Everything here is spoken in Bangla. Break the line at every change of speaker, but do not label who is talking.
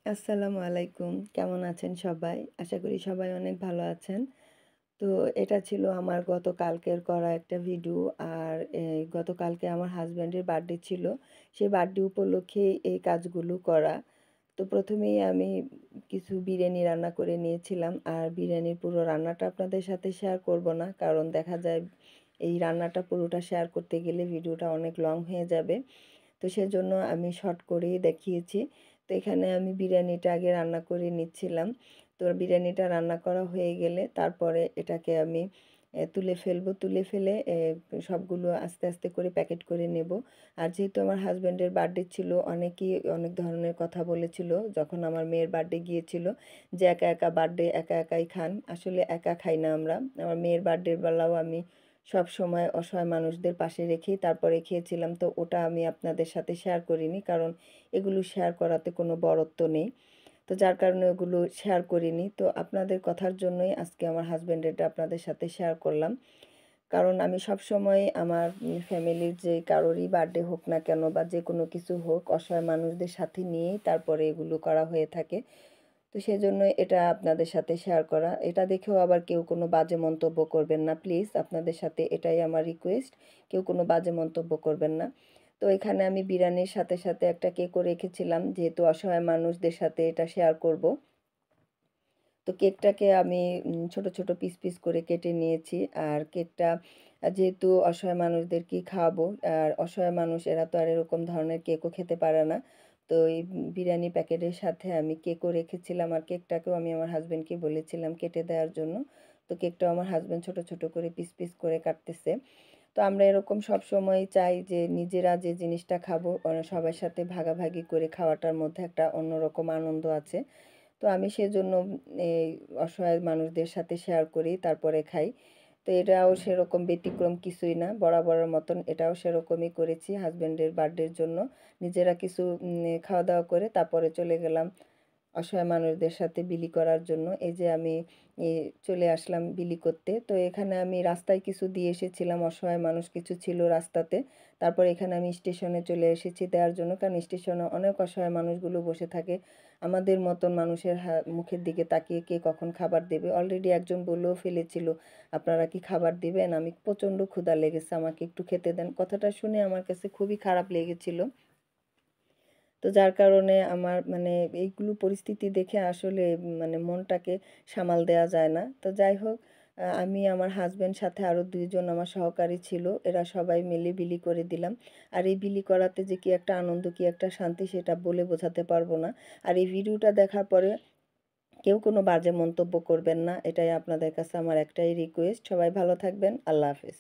আসসালামু আলাইকুম। কেমন আছেন সবাই? আশা করি সবাই অনেক ভালো আছেন। তো এটা ছিল আমার গতকালকের করা একটা ভিডিও। আর গতকালকে আমার হাসব্যান্ডের বার্থডে ছিল। সেই বার্থডে উপলক্ষেই এই কাজগুলো করা। তো ১ম এই আমি কিছু বিরিয়ানি রান্না করে নিয়েছিলাম। আর বিরিয়ানির পুরো রান্নাটা আপনাদের সাথে শেয়ার করব না। কারণ দেখা যায় এই রান্নাটা পুরোটা শেয়ার করতে গেলে ভিডিওটা অনেক লং হয়ে যাবে। তো সেজন্য আমি শর্ট করেই দেখিয়েছি। তো এখানে আমি বিরিয়ানিটা আগে রান্না করে নিচ্ছিলাম। তো বিরিয়ানিটা রান্না করা হয়ে গেলে তারপরে এটাকে আমি তুলে ফেলবো। তুলে ফেলে সবগুলো আস্তে আস্তে করে প্যাকেট করে নেব। আর যেহেতু আমার হাসব্যান্ডের বার্থডে ছিল, অনেকেই অনেক ধরনের কথা বলেছিল যখন আমার মেয়ের বার্থডে গিয়েছিল যে একা একা বার্থডে একা একাই খান। আসলে একা খাই না আমরা। আমার মেয়ের বার্থডের বেলাও আমি সবসময় অসহায় মানুষদের পাশে রেখেই তারপরে খেয়েছিলাম। তো ওটা আমি আপনাদের সাথে শেয়ার করিনি। কারণ এগুলো শেয়ার করাতে কোনো বড়ত্ব নেই। তো যার কারণে ওগুলো শেয়ার করিনি। তো আপনাদের কথার জন্যই আজকে আমার হাসব্যান্ডেরটা আপনাদের সাথে শেয়ার করলাম। কারণ আমি সবসময় আমার ফ্যামিলির যে কারোরই বার্থডে হোক না কেন বা যেকোনো কিছু হোক, অসহায় মানুষদের সাথে নিয়েই তারপরে এগুলো করা হয়ে থাকে। তো সেজন্যই এটা আপনাদের সাথে শেয়ার করা। এটা দেখেও আবার কেউ কোনো বাজে মন্তব্য করবেন না প্লিজ। আপনাদের সাথে এটাই আমার রিকোয়েস্ট। কেউ কোনো বাজে মন্তব্য করবেন না। তো এখানে আমি বিরিয়ানির সাথে সাথে একটা কেকও রেখেছিলাম, যেহেতু অসহায় মানুষদের সাথে এটা শেয়ার করব। তো কেকটাকে আমি ছোট ছোট পিস পিস করে কেটে নিয়েছি। আর কেকটা যেহেতু অসহায় মানুষদেরকেই খাওয়াবো, আর অসহায় মানুষ এরা তো আর এরকম ধরনের কেকও খেতে পারে না। তো এই বিরিয়ানি প্যাকেটের সাথে আমি কেকও রেখেছিলাম, আর কেকটাকেও আমি আমার হাজব্যান্ডকে বলেছিলাম কেটে দেওয়ার জন্য। তো কেকটাও আমার হাজব্যান্ড ছোট ছোট করে পিস পিস করে কাটতেছে। তো আমরা এরকম সবসময় চাই যে নিজেরা যে জিনিসটা খাবো সবার সাথে ভাগাভাগি করে খাওয়াটার মধ্যে একটা অন্যরকম আনন্দ আছে। তো আমি সেজন্য এই অসহায় মানুষদের সাথে শেয়ার করি তারপরে খাই। তো এটাও সেরকম ব্যতিক্রম কিছুই না। বরাবরের মতন এটাও সেরকমই করেছি হাসব্যান্ডের বার্থডের জন্য। নিজেরা কিছু খাওয়া-দাওয়া করে তারপরে চলে গেলাম অসহায় মানুষদের সাথে বিলি করার জন্য। এই যে আমি এ চলে আসলাম বিলি করতে। তো এখানে আমি রাস্তায় কিছু দিয়ে এসেছিলাম, অসহায় মানুষ কিছু ছিল রাস্তাতে। তারপর এখানে আমি স্টেশনে চলে এসেছি দেওয়ার জন্য। কারণ স্টেশনে অনেক অসহায় মানুষগুলো বসে থাকে। আমাদের মতন মানুষের মুখের দিকে তাকিয়ে কে কখন খাবার দেবে। অলরেডি একজন বলেও ফেলেছিল, "আপনারা কি খাবার দিবেন? আমি প্রচণ্ড ক্ষুধা লেগেছে, আমাকে একটু খেতে দেন।" কথাটা শুনে আমার কাছে খুবই খারাপ লেগেছিল। তো যার কারণে আমার মানে এইগুলো পরিস্থিতি দেখে আসলে মানে মনটাকে সামাল দেওয়া যায় না। তো যাই হোক, আমি আমার হাসব্যান্ড সাথে আরও ২ জন আমার সহকারী ছিল। এরা সবাই মিলে বিলি করে দিলাম। আর এই বিলি করাতে যে কি একটা আনন্দ, কি একটা শান্তি সেটা বলে বোঝাতে পারবো না। আর এই ভিডিওটা দেখার পরে কেউ কোনো বাজে মন্তব্য করবেন না। এটাই আপনাদের কাছে আমার একটাই রিকোয়েস্ট। সবাই ভালো থাকবেন। আল্লাহ হাফেজ।